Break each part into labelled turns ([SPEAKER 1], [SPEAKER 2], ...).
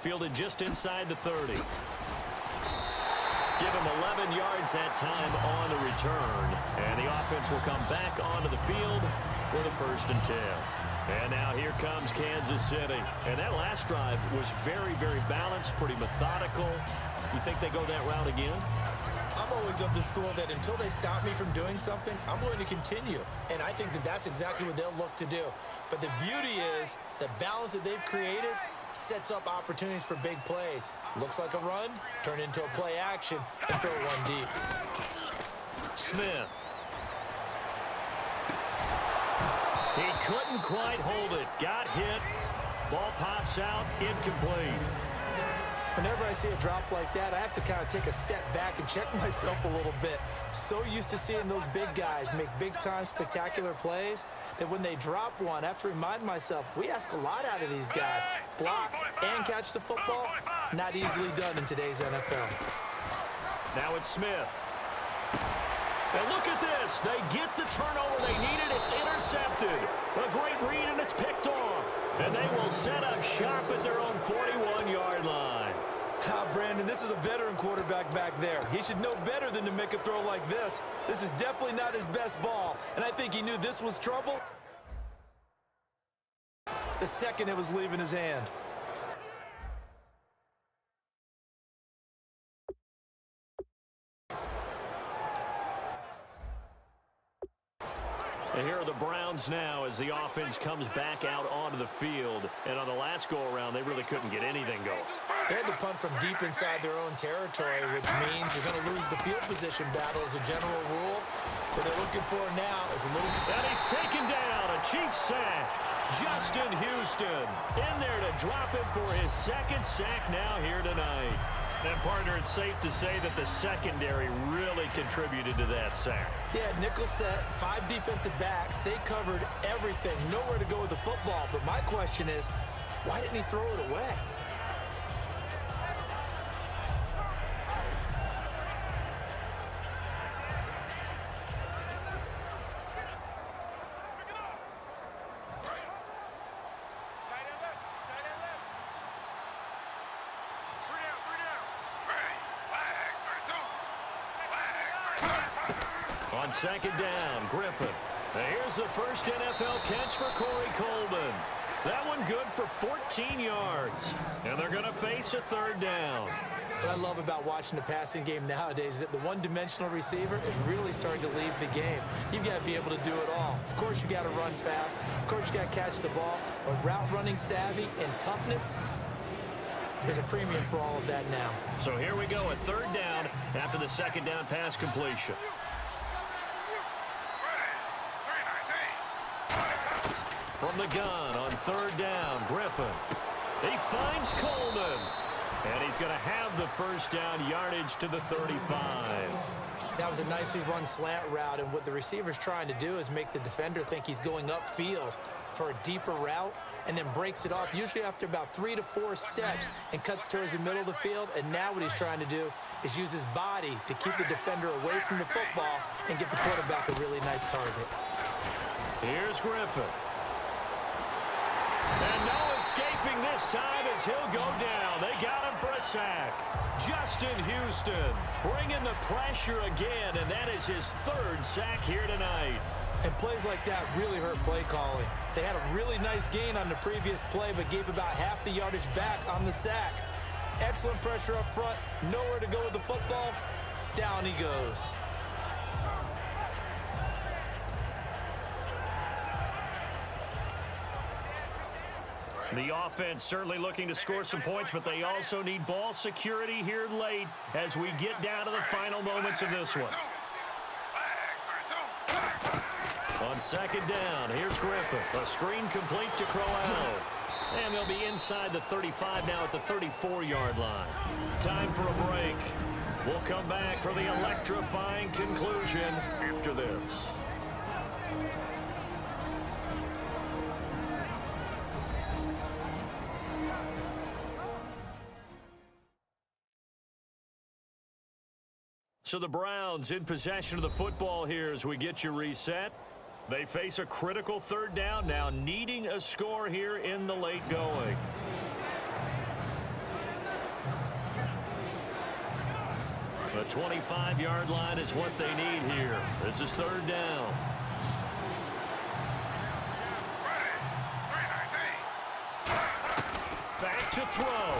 [SPEAKER 1] Fielded just inside the 30. Give him 11 yards that time on the return. And the offense will come back onto the field with a 1st and 10. And now here comes Kansas City. And that last drive was very, very balanced, pretty methodical. You think they go that route again?
[SPEAKER 2] I'm always of the school that until they stop me from doing something, I'm going to continue. And I think that that's exactly what they'll look to do. But the beauty is the balance that they've created sets up opportunities for big plays. Looks like a run, turn into a play action, and throw one deep.
[SPEAKER 1] Smith. He couldn't quite hold it. Got hit. Ball pops out. Incomplete.
[SPEAKER 2] Whenever I see a drop like that, I have to kind of take a step back and check myself a little bit. So used to seeing those big guys make big-time spectacular plays that when they drop one, I have to remind myself, we ask a lot out of these guys. Block and catch the football, not easily done in today's NFL.
[SPEAKER 1] Now it's Smith. And look at this. They get the turnover they needed. It's intercepted. A great read, and it's picked off. And they will set up shop at their own 41-yard line.
[SPEAKER 2] Brandon, this is a veteran quarterback back there. He should know better than to make a throw like this. This is definitely not his best ball, and I think he knew this was trouble the second it was leaving his hand.
[SPEAKER 1] And here are the Browns now as the offense comes back out onto the field. And on the last go-around, they really couldn't get anything going.
[SPEAKER 2] They had to punt from deep inside their own territory, which means you're going to lose the field position battle as a general rule. What they're looking for now is a little...
[SPEAKER 1] And he's taken down. A Chiefs sack. Justin Houston in there to drop him for his 2nd sack now here tonight. And, partner, it's safe to say that the secondary really contributed to that sack.
[SPEAKER 2] Yeah, nickel set, 5 defensive backs. They covered everything. Nowhere to go with the football. But my question is, why didn't he throw it away?
[SPEAKER 1] On 2nd down, Griffin. Now here's the first NFL catch for Corey Coleman. That one good for 14 yards. And they're going to face a 3rd down.
[SPEAKER 2] What I love about watching the passing game nowadays is that the one-dimensional receiver is really starting to leave the game. You've got to be able to do it all. Of course, you got to run fast. Of course, you got to catch the ball. But route running savvy and toughness, there's a premium for all of that now.
[SPEAKER 1] So here we go, a 3rd down after the 2nd down pass completion. From the gun on 3rd down, Griffin. He finds Coleman. And he's going to have the 1st down yardage to the 35.
[SPEAKER 2] That was a nicely run slant route, and what the receiver's trying to do is make the defender think he's going upfield for a deeper route and then breaks it off, usually after about 3 to 4 steps, and cuts towards the middle of the field. And now what he's trying to do is use his body to keep the defender away from the football and give the quarterback a really nice target.
[SPEAKER 1] Here's Griffin. And no escaping this time as he'll go down. They got him for a sack. Justin Houston bringing the pressure again, and that is his 3rd sack here tonight.
[SPEAKER 2] And plays like that really hurt play calling. They had a really nice gain on the previous play, but gave about half the yardage back on the sack. Excellent pressure up front. Nowhere to go with the football. Down he goes.
[SPEAKER 1] The offense certainly looking to score some points, but they also need ball security here late as we get down to the final moments of this one. On 2nd down, here's Griffin. A screen complete to Crowell. And they'll be inside the 35 now at the 34-yard line. Time for a break. We'll come back for the electrifying conclusion after this. So the Browns in possession of the football here as we get you reset. They face a critical 3rd down now, needing a score here in the late going. The 25-yard line is what they need here. This is third down. Back to throw.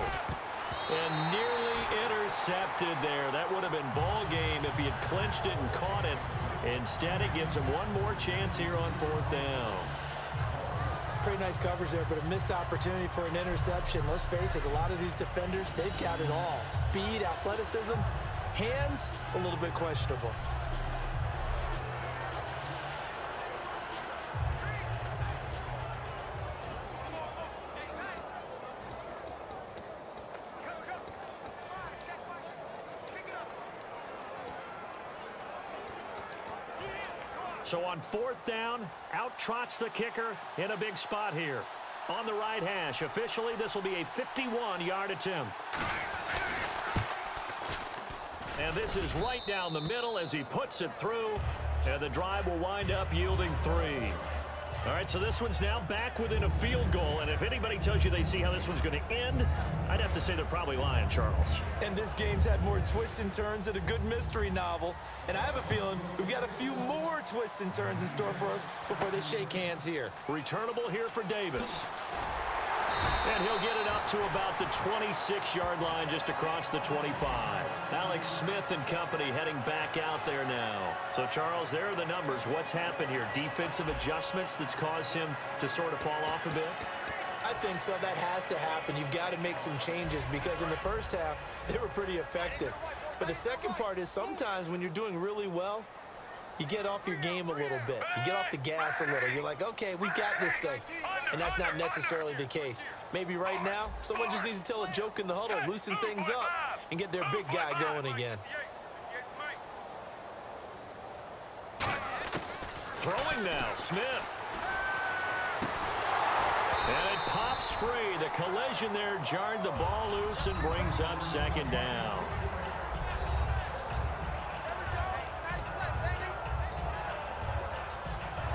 [SPEAKER 1] And nearly intercepted there. That would have been ball game if he had clinched it and caught it. Instead, it gives him one more chance here on fourth down.
[SPEAKER 2] Pretty nice coverage there, but a missed opportunity for an interception. Let's face it, a lot of these defenders, they've got it all. Speed, athleticism, hands, a little bit questionable.
[SPEAKER 1] So on fourth down, out trots the kicker in a big spot here. On the right hash, officially, this will be a 51-yard attempt. And this is right down the middle as he puts it through. And the drive will wind up yielding 3. All right, so this one's now back within a field goal. And if anybody tells you they see how this one's going to end, I'd have to say they're probably lying, Charles.
[SPEAKER 2] And this game's had more twists and turns than a good mystery novel. And I have a feeling we've got a few more twists and turns in store for us before they shake hands here.
[SPEAKER 1] Returnable here for Davis. And he'll get it up to about the 26-yard line just across the 25. Alex Smith and company heading back out there now. So, Charles, there are the numbers. What's happened here? Defensive adjustments that's caused him to sort of fall off a bit?
[SPEAKER 2] I think so. That has to happen. You've got to make some changes because in the first half, they were pretty effective. But the second part is sometimes when you're doing really well, you get off your game a little bit. You get off the gas a little. You're like, okay, we've got this thing. And that's not necessarily the case. Maybe right now, someone just needs to tell a joke in the huddle, loosen things up, and get their big guy going again.
[SPEAKER 1] Throwing now, Smith. And it pops free. The collision there jarred the ball loose and brings up second down.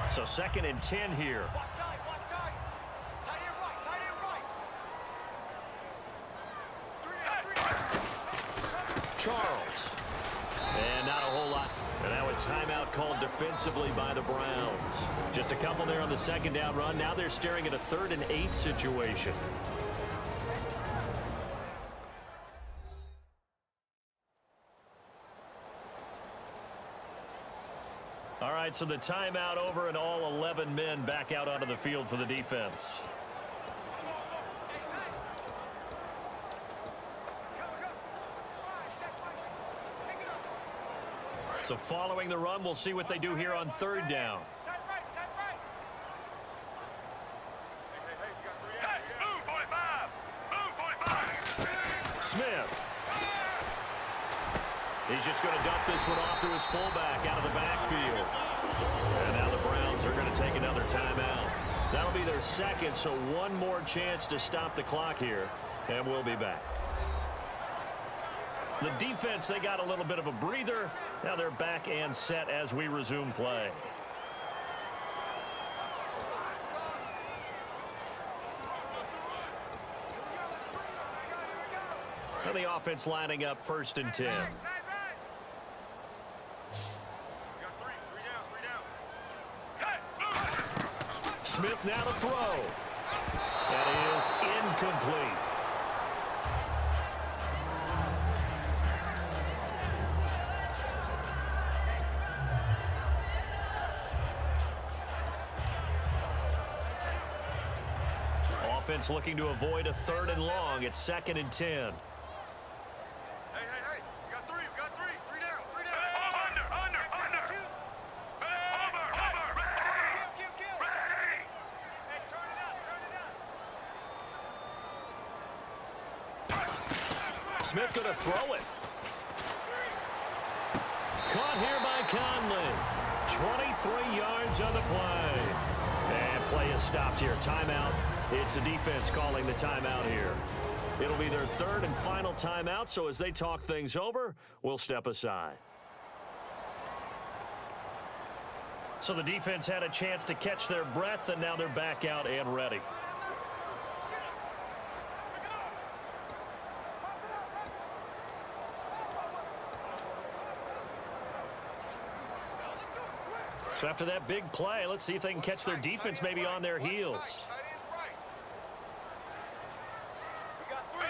[SPEAKER 1] So 2nd and 10 here. Charles. And not a whole lot. And now a timeout called defensively by the Browns. Just a couple there on the second down run. Now they're staring at a 3rd and 8 situation. All right, so the timeout over and all 11 men back out onto the field for the defense. So following the run, we'll see what they do here on 3rd down. Smith. He's just going to dump this one off to his fullback out of the backfield. And now the Browns are going to take another timeout. That'll be their 2nd, so one more chance to stop the clock here, and we'll be back. The defense, they got a little bit of a breather. Now they're back and set as we resume play. And the offense lining up 1st and 10. Smith now to throw. That is incomplete. Offense looking to avoid a 3rd and long. It's 2nd and 10.
[SPEAKER 3] Hey, we got 3, three down. Under. Over. Ready. Hey, turn it up.
[SPEAKER 1] Smith going to throw it. Caught here by Conley. 23 yards on the play. And play is stopped here. Timeout. It's the defense calling the timeout here. It'll be their 3rd and final timeout, so as they talk things over, we'll step aside. So the defense had a chance to catch their breath, and now they're back out and ready. So after that big play, let's see if they can catch their defense maybe on their heels.
[SPEAKER 3] Tight end's right. We got three.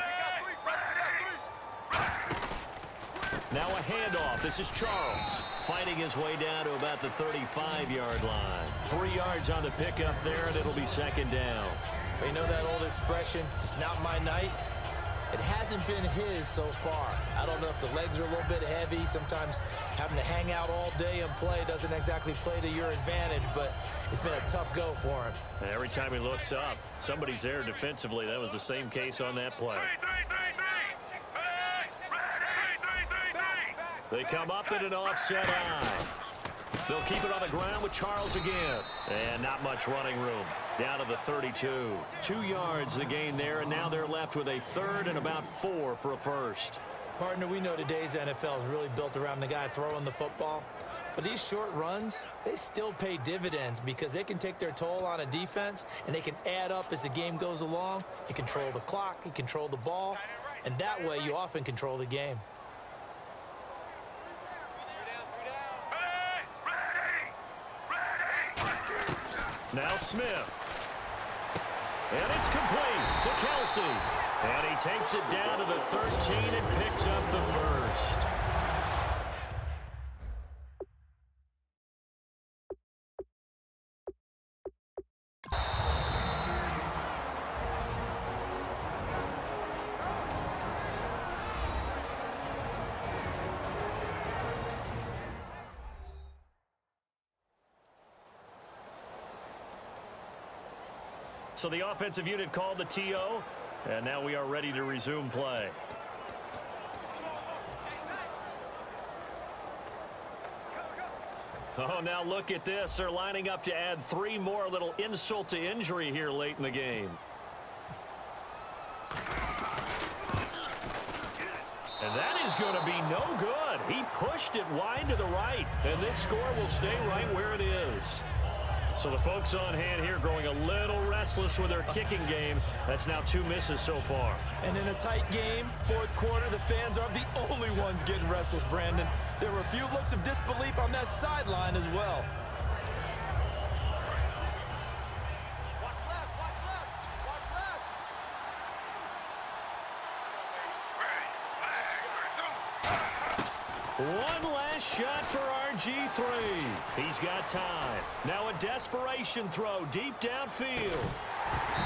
[SPEAKER 1] Now a handoff. This is Charles fighting his way down to about the 35-yard line. 3 yards on the pickup there, and it'll be second down.
[SPEAKER 2] You know that old expression, it's not my night? It hasn't been his so far. I don't know if the legs are a little bit heavy. Sometimes having to hang out all day and play doesn't exactly play to your advantage, but it's been a tough go for him.
[SPEAKER 1] And every time he looks up, somebody's there defensively. That was the same case on that play. They come up in an offset eye. They'll keep it on the ground with Charles again. And not much running room. Down to the 32. 2 yards the gain there, and now they're left with a third and about 4 for a first.
[SPEAKER 2] Partner, we know today's NFL is really built around the guy throwing the football. But these short runs, they still pay dividends because they can take their toll on a defense, and they can add up as the game goes along. You control the clock, you control the ball, and that way you often control the game.
[SPEAKER 1] Now Smith. And it's complete to Kelsey. And he takes it down to the 13 and picks up the first. So the offensive unit called the TO, and now we are ready to resume play. Oh, now look at this. They're lining up to add 3 more, little insult to injury here late in the game. And that is going to be no good. He pushed it wide to the right, and this score will stay right where it is. So the folks on hand here growing a little restless with their kicking game. That's now 2 misses so far.
[SPEAKER 2] And in a tight game, fourth quarter, the fans are the only ones getting restless, Brandon. There were a few looks of disbelief on that sideline as well.
[SPEAKER 3] Watch left, watch left, watch left.
[SPEAKER 1] One last shot for RG3. He's got time. Now a desperation throw deep downfield.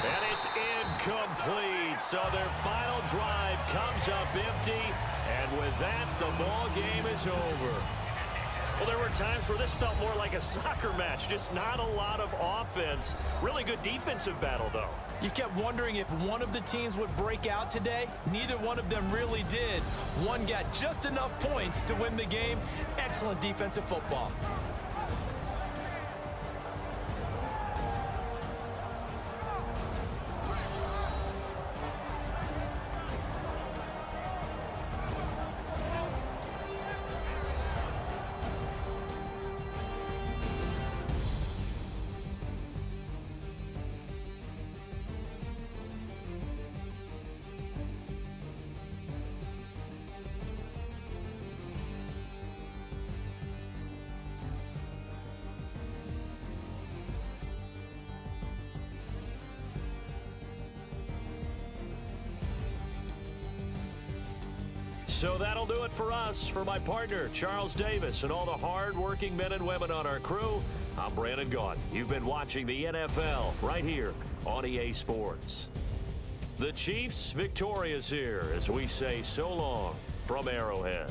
[SPEAKER 1] And it's incomplete. So their final drive comes up empty. And with that, the ball game is over. Well, there were times where this felt more like a soccer match. Just not a lot of offense. Really good defensive battle, though.
[SPEAKER 2] You kept wondering if one of the teams would break out today. Neither one of them really did. One got just enough points to win the game. Excellent defensive football.
[SPEAKER 1] So that'll do it for us. For my partner, Charles Davis, and all the hard-working men and women on our crew, I'm Brandon Gaudin. You've been watching the NFL right here on EA Sports. The Chiefs victorious here as we say so long from Arrowhead.